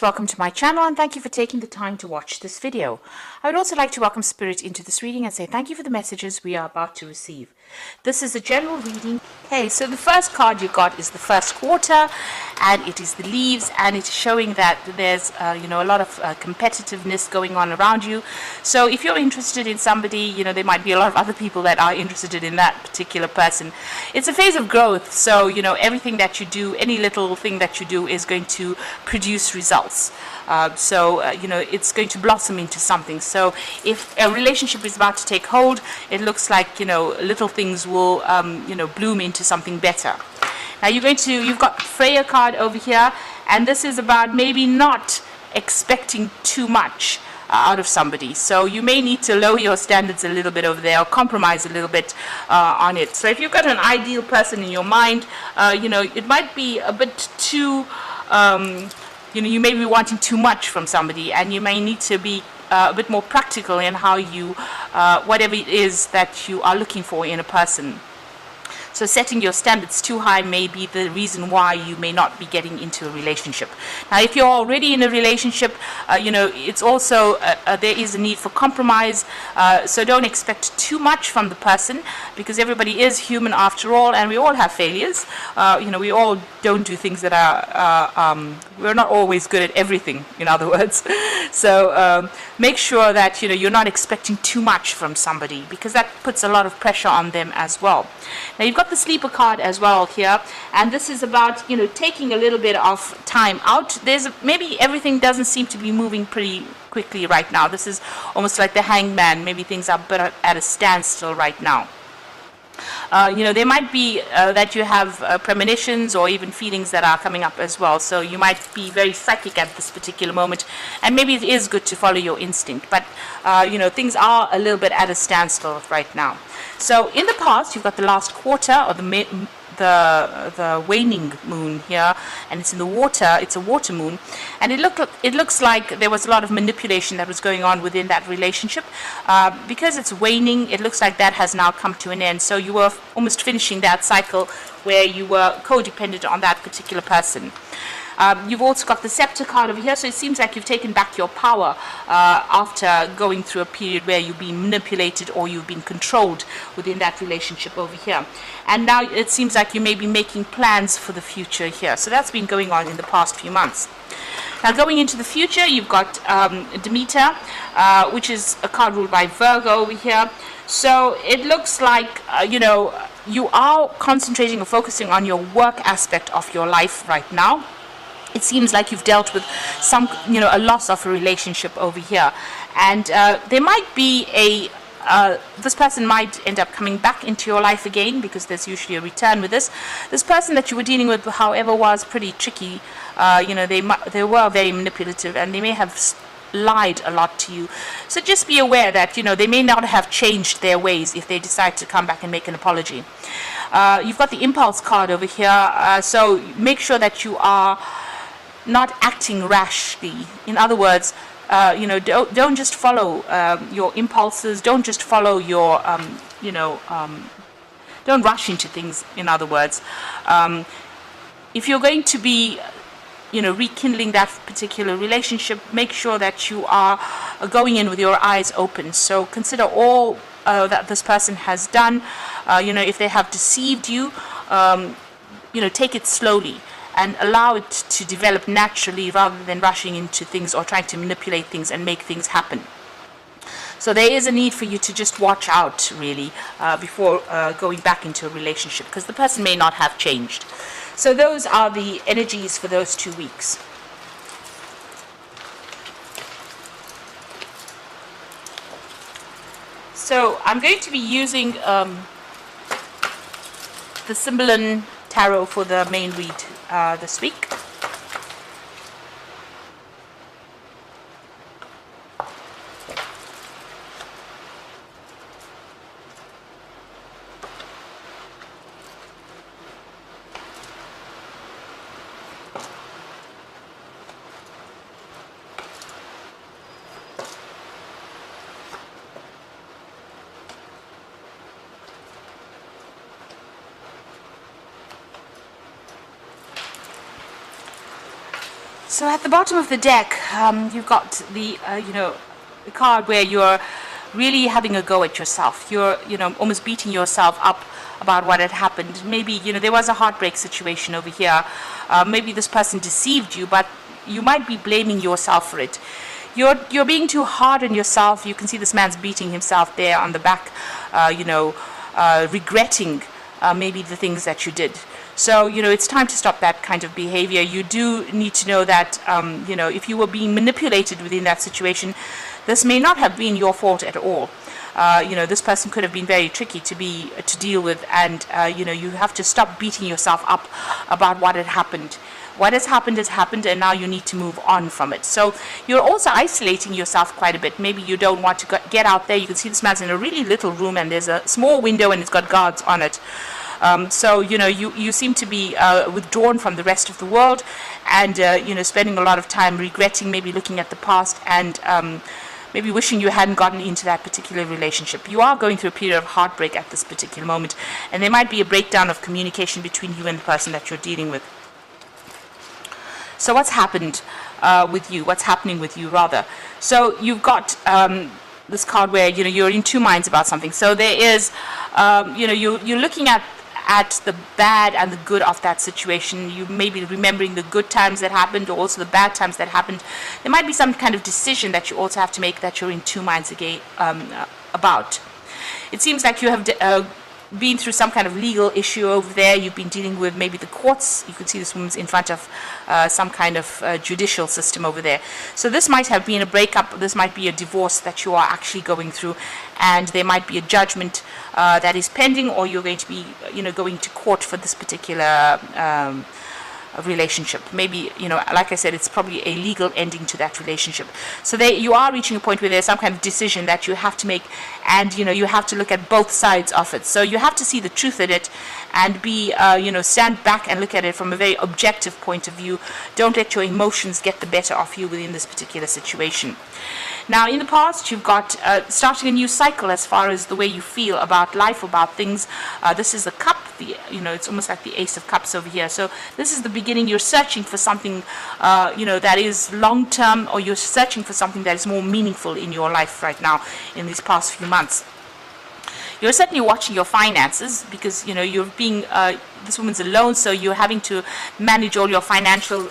Welcome to my channel and thank you for taking the time to watch this video. I would also like to welcome Spirit into this reading and say thank you for the messages we are about to receive. This is a general reading. Okay, so the first card you got is the first quarter, and it is the leaves, and it's showing that there's a lot of competitiveness going on around you. So if you're interested in somebody, there might be a lot of other people that are interested in that particular person. It's a phase of growth, so everything that you do, any little thing that you do is going to produce results. It's going to blossom into something. So if a relationship is about to take hold, it looks like little things will bloom into something better. Now you've got Freya card over here, and this is about maybe not expecting too much out of somebody. So you may need to lower your standards a little bit over there, or compromise a little bit on it. So if you've got an ideal person in your mind, it might be a bit too you may be wanting too much from somebody, and you may need to be a bit more practical in how you whatever it is that you are looking for in a person. So setting your standards too high may be the reason why you may not be getting into a relationship. Now, if you're already in a relationship, it's also there is a need for compromise. So don't expect too much from the person, because everybody is human after all, and we all have failures. We all don't do things that are we're not always good at everything, in other words. So make sure that you're not expecting too much from somebody, because that puts a lot of pressure on them as well. Now you've got the sleeper card as well here, and this is about taking a little bit of time out. Maybe everything doesn't seem to be moving pretty quickly right now. This is almost like the hangman. Maybe things are better at a standstill right now. There might be that you have premonitions or even feelings that are coming up as well. So you might be very psychic at this particular moment, and maybe it is good to follow your instinct. But things are a little bit at a standstill right now. So in the past, you've got the last quarter, or the waning moon here, and it's in the water. It's a water moon, and it looks like there was a lot of manipulation that was going on within that relationship. Because it's waning, it looks like that has now come to an end. So you were almost finishing that cycle where you were codependent on that particular person. You've also got the scepter card over here, so it seems like you've taken back your power after going through a period where you've been manipulated or you've been controlled within that relationship over here. And now it seems like you may be making plans for the future here. So that's been going on in the past few months. Now going into the future, you've got Demeter, which is a card ruled by Virgo over here. So it looks like, you are concentrating or focusing on your work aspect of your life right now. It seems like you've dealt with a loss of a relationship over here, and there might be this person might end up coming back into your life again, because there's usually a return with this. This person that you were dealing with, however, was pretty tricky. They were very manipulative, and they may have lied a lot to you. So just be aware that they may not have changed their ways if they decide to come back and make an apology. You've got the impulse card over here, so make sure that you are not acting rashly. In other words, don't just follow your impulses. Don't just follow your don't rush into things. In other words, if you're going to be rekindling that particular relationship, make sure that you are going in with your eyes open. So consider all that this person has done. If they have deceived you, take it slowly and allow it to develop naturally, rather than rushing into things or trying to manipulate things and make things happen. So there is a need for you to just watch out, really, before going back into a relationship, because the person may not have changed. So those are the energies for those 2 weeks. So I'm going to be using the Cymbeline Tarot for the main read this week. So at the bottom of the deck, you've got the, the card where you're really having a go at yourself. You're, almost beating yourself up about what had happened. Maybe, there was a heartbreak situation over here. Maybe this person deceived you, but you might be blaming yourself for it. You're being too hard on yourself. You can see this man's beating himself there on the back, regretting maybe the things that you did. So, it's time to stop that kind of behavior. You do need to know that, if you were being manipulated within that situation, this may not have been your fault at all. This person could have been very tricky to deal with, and, you have to stop beating yourself up about what had happened. What has happened, and now you need to move on from it. So you're also isolating yourself quite a bit. Maybe you don't want to get out there. You can see this man's in a really little room, and there's a small window, and it's got guards on it. So, you seem to be withdrawn from the rest of the world, and, spending a lot of time regretting, maybe looking at the past, and maybe wishing you hadn't gotten into that particular relationship. You are going through a period of heartbreak at this particular moment, and there might be a breakdown of communication between you and the person that you're dealing with. So what's happened with you? What's happening with you, rather? So you've got this card where, you're in two minds about something. So there is, you're looking at the bad and the good of that situation. You may be remembering the good times that happened, or also the bad times that happened. There might be some kind of decision that you also have to make that you're in two minds again about. It seems like you have been through some kind of legal issue over there. You've been dealing with maybe the courts. You can see this woman's in front of some kind of judicial system over there. So this might have been a breakup. This might be a divorce that you are actually going through, and there might be a judgment that is pending, or you're going to be, going to court for this particular relationship. Maybe, like I said, it's probably a legal ending to that relationship. So you are reaching a point where there's some kind of decision that you have to make, and you have to look at both sides of it. So you have to see the truth in it, and be stand back and look at it from a very objective point of view. Don't let your emotions get the better of you within this particular situation. Now, in the past, you've got starting a new cycle as far as the way you feel about life, about things. This is the cup. It's almost like the Ace of Cups over here. So this is the beginning. You're searching for something, that is long-term, or you're searching for something that is more meaningful in your life right now in these past few months. You're certainly watching your finances, because, you're being, this woman's alone, so you're having to manage all your financial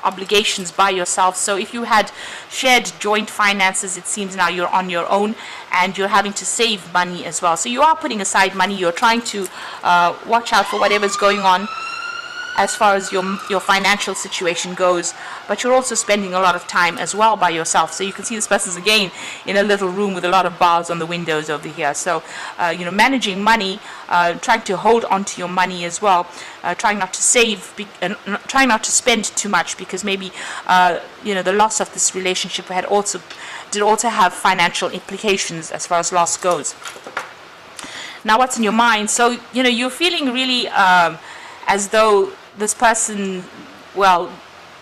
obligations by yourself. So if you had shared joint finances, it seems now you're on your own, and you're having to save money as well. So you are putting aside money. You're trying to watch out for whatever's going on as far as your financial situation goes, but you're also spending a lot of time as well by yourself. So you can see this person's again in a little room with a lot of bars on the windows over here. So managing money, trying to hold on to your money as well, trying not to save, trying not to spend too much, because maybe the loss of this relationship did also have financial implications as far as loss goes. Now, what's in your mind? So you're feeling really as though this person, well,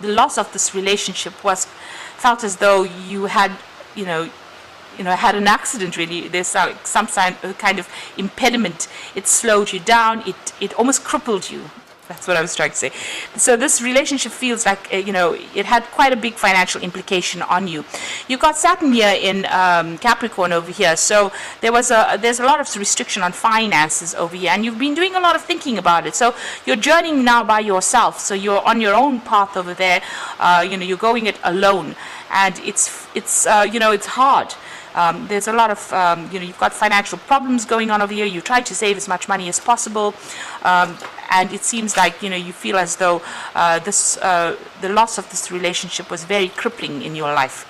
the loss of this relationship felt as though you had, had an accident. Really, there's some kind of impediment. It slowed you down. It almost crippled you. That's what I was trying to say. So this relationship feels like, it had quite a big financial implication on you. You've got Saturn here in Capricorn over here. So there's a lot of restriction on finances over here, and you've been doing a lot of thinking about it. So you're journeying now by yourself. So you're on your own path over there. You're going it alone, and it's hard. There's a lot of, you've got financial problems going on over here. You try to save as much money as possible, and it seems like, you feel as though the loss of this relationship was very crippling in your life.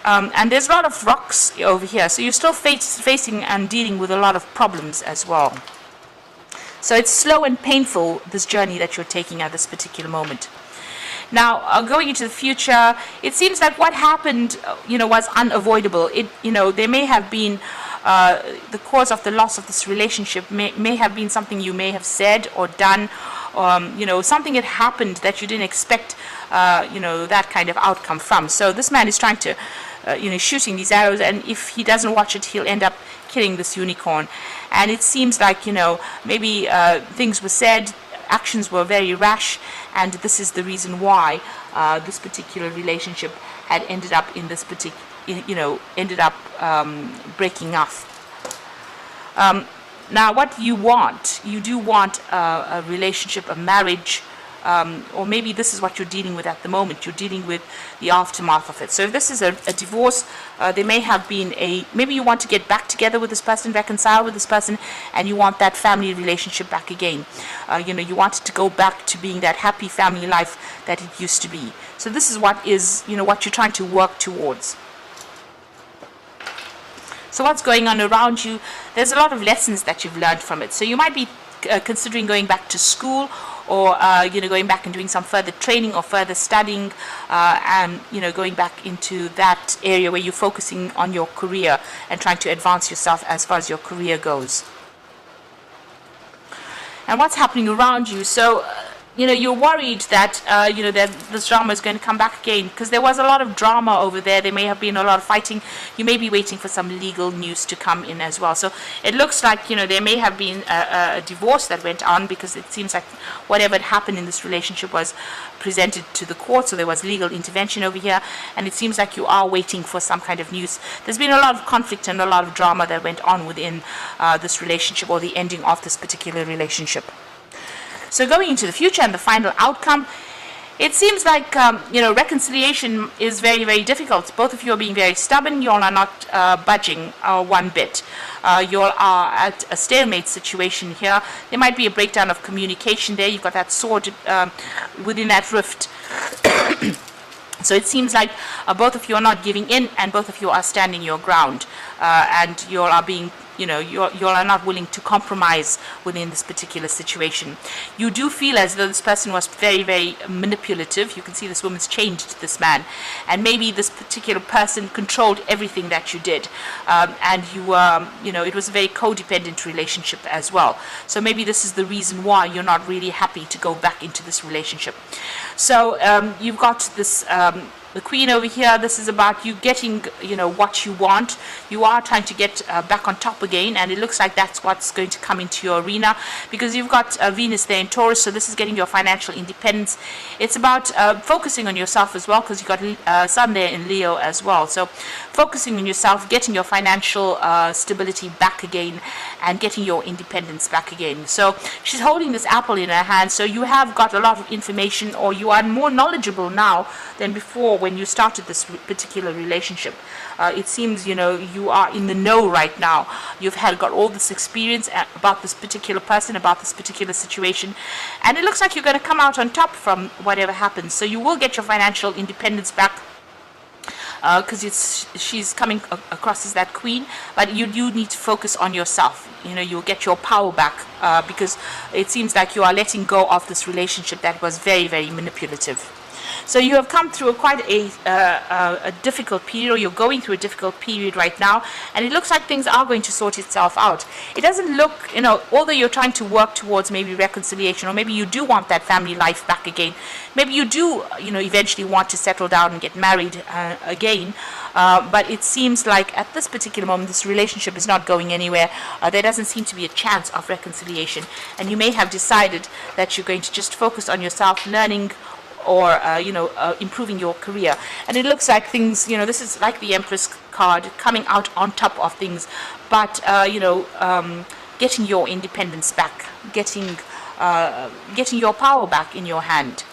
And there's a lot of rocks over here, so you're still facing and dealing with a lot of problems as well. So it's slow and painful, this journey that you're taking at this particular moment. Now, going into the future, it seems like what happened, was unavoidable. There may have been the cause of the loss of this relationship may have been something you may have said or done. Something had happened that you didn't expect, that kind of outcome from. So this man is trying to, shooting these arrows, and if he doesn't watch it, he'll end up killing this unicorn. And it seems like, maybe things were said, actions were very rash, and this is the reason why this particular relationship had ended up in this particular, ended up breaking off. Now, what you do want a relationship, a marriage, or maybe this is what you're dealing with at the moment. You're dealing with the aftermath of it. So if this is a divorce, there may have been maybe you want to get back together with this person, reconcile with this person, and you want that family relationship back again. You want it to go back to being that happy family life that it used to be. So this is what you're trying to work towards. So what's going on around you? There's a lot of lessons that you've learned from it. So you might be considering going back to school, or going back and doing some further training or further studying, and going back into that area where you're focusing on your career and trying to advance yourself as far as your career goes. And what's happening around you? So you're worried that that this drama is going to come back again, because there was a lot of drama over there. There may have been a lot of fighting. You may be waiting for some legal news to come in as well. So it looks like there may have been a divorce that went on, because it seems like whatever had happened in this relationship was presented to the court. So there was legal intervention over here, and it seems like you are waiting for some kind of news. There's been a lot of conflict and a lot of drama that went on within this relationship, or the ending of this particular relationship. So going into the future and the final outcome, it seems like reconciliation is very, very difficult. Both of you are being very stubborn. You all are not budging one bit. You all are at a stalemate situation here. There might be a breakdown of communication there. You've got that sword within that rift. So it seems like both of you are not giving in, and both of you are standing your ground, and you all are being you all are not willing to compromise within this particular situation. You do feel as though this person was very, very manipulative. You can see this woman's changed this man, and maybe this particular person controlled everything that you did, and you were, it was a very codependent relationship as well. So maybe this is the reason why you're not really happy to go back into this relationship. So you've got this the Queen over here. This is about you getting what you want. You are trying to get back on top again, and it looks like that's what's going to come into your arena, because you've got Venus there in Taurus. So this is getting your financial independence. It's about focusing on yourself as well, because you've got Sun there in Leo as well. So focusing on yourself, getting your financial stability back again, and getting your independence back again. So she's holding this apple in her hand. So you have got a lot of information, or you are more knowledgeable now than before when you started this particular relationship. It seems you are in the know right now. You've got all this experience about this particular person, about this particular situation, and it looks like you're going to come out on top from whatever happens. So you will get your financial independence back, because she's coming across as that queen, but you do need to focus on yourself. You'll get your power back, because it seems like you are letting go of this relationship that was very, very manipulative. So you have come through quite a difficult period, or you're going through a difficult period right now, and it looks like things are going to sort itself out. It doesn't look, although you're trying to work towards maybe reconciliation, or maybe you do want that family life back again, maybe you do, eventually want to settle down and get married again, but it seems like at this particular moment, this relationship is not going anywhere. There doesn't seem to be a chance of reconciliation, and you may have decided that you're going to just focus on yourself, learning, or improving your career. And it looks like things, this is like the Empress card, coming out on top of things, but getting your independence back, getting your power back in your hand.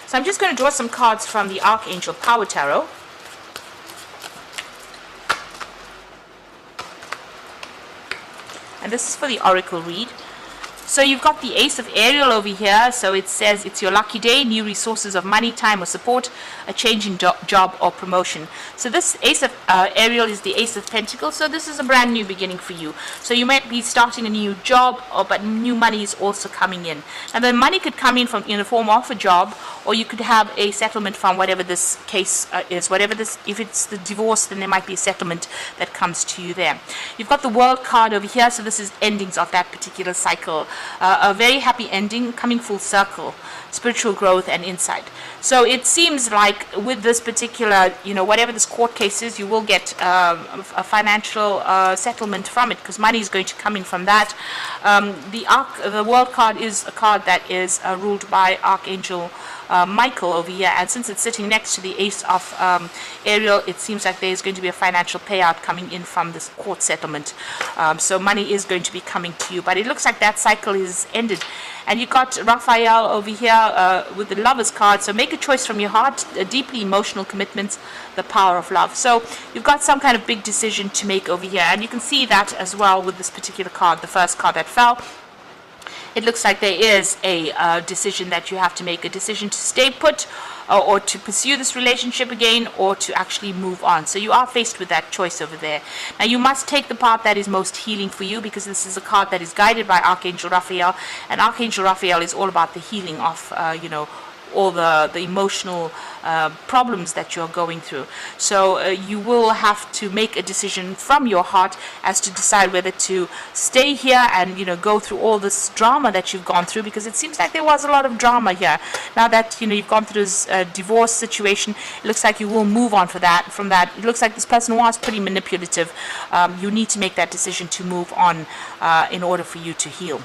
So I'm just going to draw some cards from the Archangel Power Tarot. And this is for the Oracle read. So you've got the Ace of Ariel over here. So it says it's your lucky day, new resources of money, time, or support, a change in job or promotion. So this Ace of Ariel is the Ace of Pentacles. So this is a brand new beginning for you. So you might be starting a new job, but new money is also coming in. And the money could come in in the form of a job, or you could have a settlement from whatever this case is. If it's the divorce, then there might be a settlement that comes to you there. You've got the World card over here. So this is endings of that particular cycle. A very happy ending, coming full circle, spiritual growth and insight. So it seems like with this particular, whatever this court case is, you will get a financial settlement from it, because money is going to come in from that. The World card is a card that is ruled by Archangel Michael over here, and since it's sitting next to the ace of Ariel, it seems like there's going to be a financial payout coming in from this court settlement. So money is going to be coming to you, but it looks like that cycle is ended. And you got Raphael over here with the Lovers card. So make a choice from your heart, deeply emotional commitments, the power of love. So you've got some kind of big decision to make over here, and you can see that as well with this particular card, the first card that fell. It looks like there is a decision that you have to make, a decision to stay put or to pursue this relationship again, or to actually move on. So you are faced with that choice over there. Now you must take the path that is most healing for you, because this is a card that is guided by Archangel Raphael, and Archangel Raphael is all about the healing of, all the emotional problems that you're going through. So you will have to make a decision from your heart as to decide whether to stay here and go through all this drama that you've gone through, because it seems like there was a lot of drama here. Now that you've gone through this divorce situation, it looks like you will move on from that. It looks like this person was pretty manipulative. You need to make that decision to move on in order for you to heal.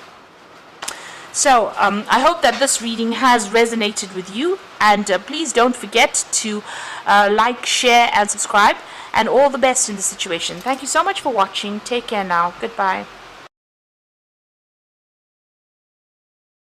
So I hope that this reading has resonated with you, and please don't forget to like, share and subscribe, and all the best in the situation. Thank you so much for watching. Take care now. Goodbye.